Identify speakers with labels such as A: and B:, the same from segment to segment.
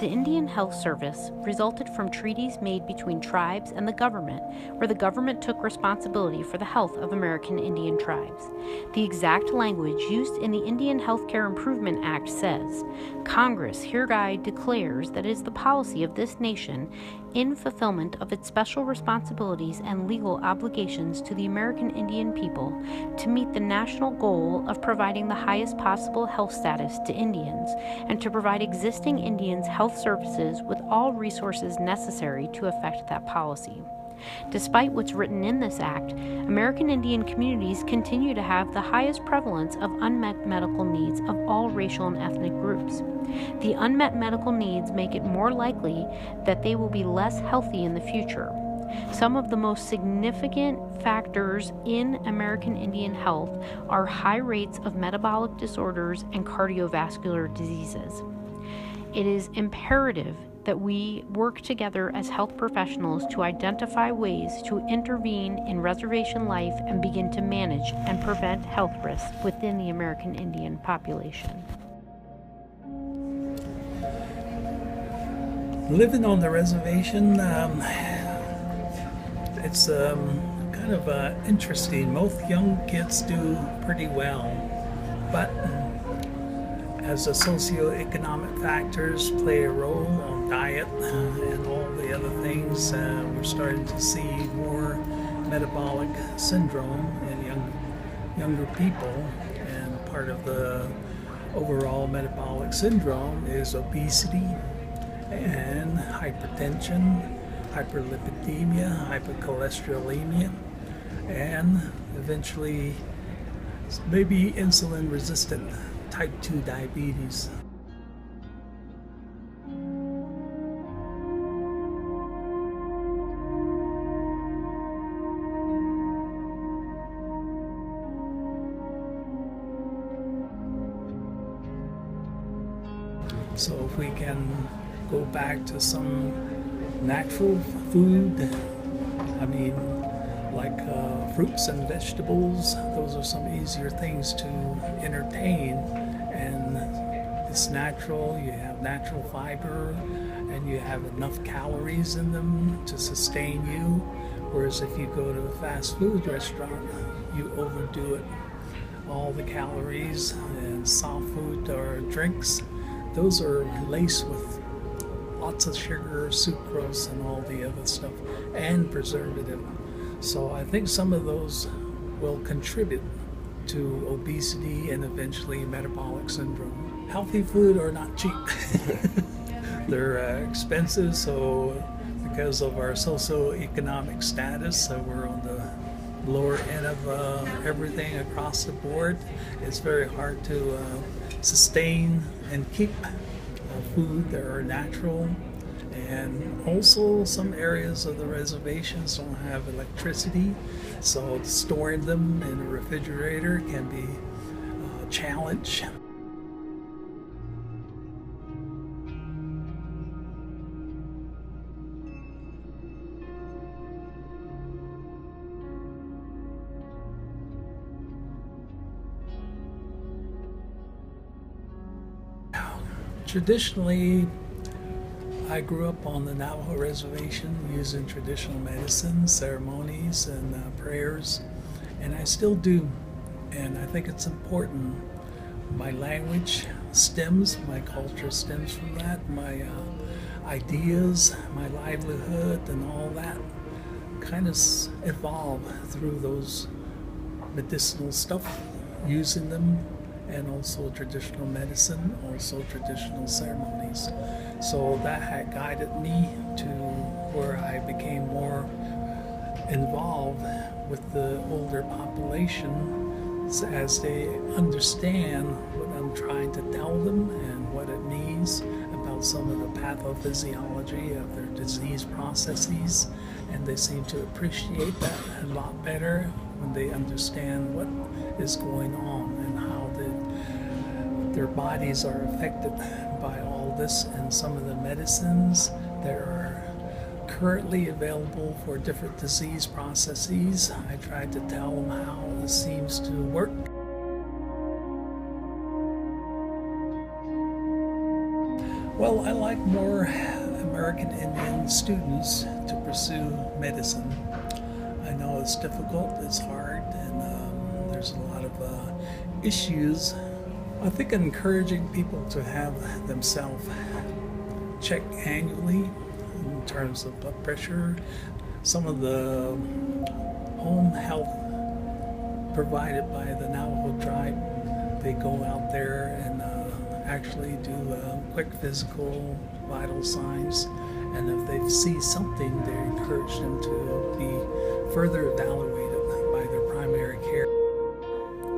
A: The Indian Health Service resulted from treaties made between tribes and the government, where the government took responsibility for the health of American Indian tribes. The exact language used in the Indian Healthcare Improvement Act says, "Congress hereby declares that it is the policy of this nation, in fulfillment of its special responsibilities and legal obligations to the American Indian people, to meet the national goal of providing the highest possible health status to Indians, and to provide existing Indians health services with all resources necessary to effect that policy." Despite what's written in this act, American Indian communities continue to have the highest prevalence of unmet medical needs of all racial and ethnic groups. The unmet medical needs make it more likely that they will be less healthy in the future. Some of the most significant factors in American Indian health are high rates of metabolic disorders and cardiovascular diseases. It is imperative that we work together as health professionals to identify ways to intervene in reservation life and begin to manage and prevent health risks within the American Indian population.
B: Living on the reservation, it's kind of interesting. Most young kids do pretty well, but as the socioeconomic factors play a role on diet and all the other things, we're starting to see more metabolic syndrome in younger people, and part of the overall metabolic syndrome is obesity and hypertension, hyperlipidemia, hypercholesterolemia, and eventually maybe insulin resistant type 2 diabetes. So if we can go back to some natural food, like fruits and vegetables, those are some easier things to entertain, and it's natural, you have natural fiber, and you have enough calories in them to sustain you, whereas if you go to a fast food restaurant, you overdo it. All the calories and soft food or drinks, those are laced with lots of sugar, sucrose, and all the other stuff, and preservative. So I think some of those will contribute to obesity and eventually metabolic syndrome. Healthy food are not cheap. They're expensive, so because of our socioeconomic status, we're on the lower end of everything across the board. It's very hard to sustain and keep food that are natural. And also some areas of the reservations don't have electricity, so storing them in a refrigerator can be a challenge. Traditionally, I grew up on the Navajo reservation using traditional medicine, ceremonies, and prayers, and I still do. And I think it's important. My language stems, my culture stems from that, my ideas, my livelihood, and all that kind of evolve through those medicinal stuff, using them, and also traditional medicine, also traditional ceremonies. So that had guided me to where I became more involved with the older population as they understand what I'm trying to tell them and what it means about some of the pathophysiology of their disease processes, and they seem to appreciate that a lot better when they understand what is going on and how their bodies are affected by all this, and some of the medicines that are currently available for different disease processes. I tried to tell them how this seems to work. Well, I like more American Indian students to pursue medicine. I know it's difficult, it's hard, and there's a lot of issues. I think encouraging people to have themselves checked annually in terms of blood pressure, some of the home health provided by the Navajo tribe, they go out there and actually do quick physical vital signs, and if they see something, they encourage them to be further evaluated by their primary care.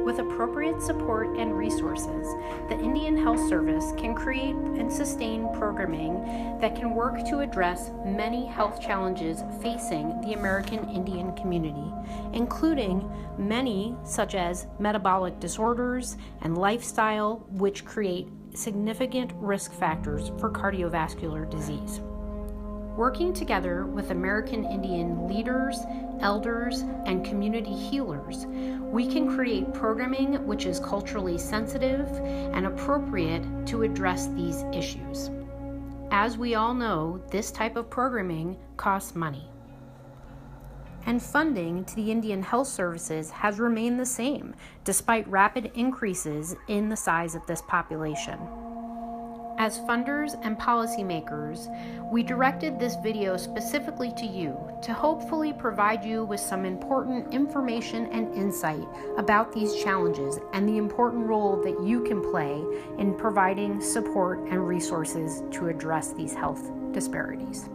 A: With appropriate support and resources, the Indian Health Service can create and sustain programming that can work to address many health challenges facing the American Indian community, including many such as metabolic disorders and lifestyle, which create significant risk factors for cardiovascular disease. Working together with American Indian leaders, elders, and community healers, we can create programming which is culturally sensitive and appropriate to address these issues. As we all know, this type of programming costs money. And funding to the Indian Health Services has remained the same, despite rapid increases in the size of this population. As funders and policymakers, we directed this video specifically to you to hopefully provide you with some important information and insight about these challenges and the important role that you can play in providing support and resources to address these health disparities.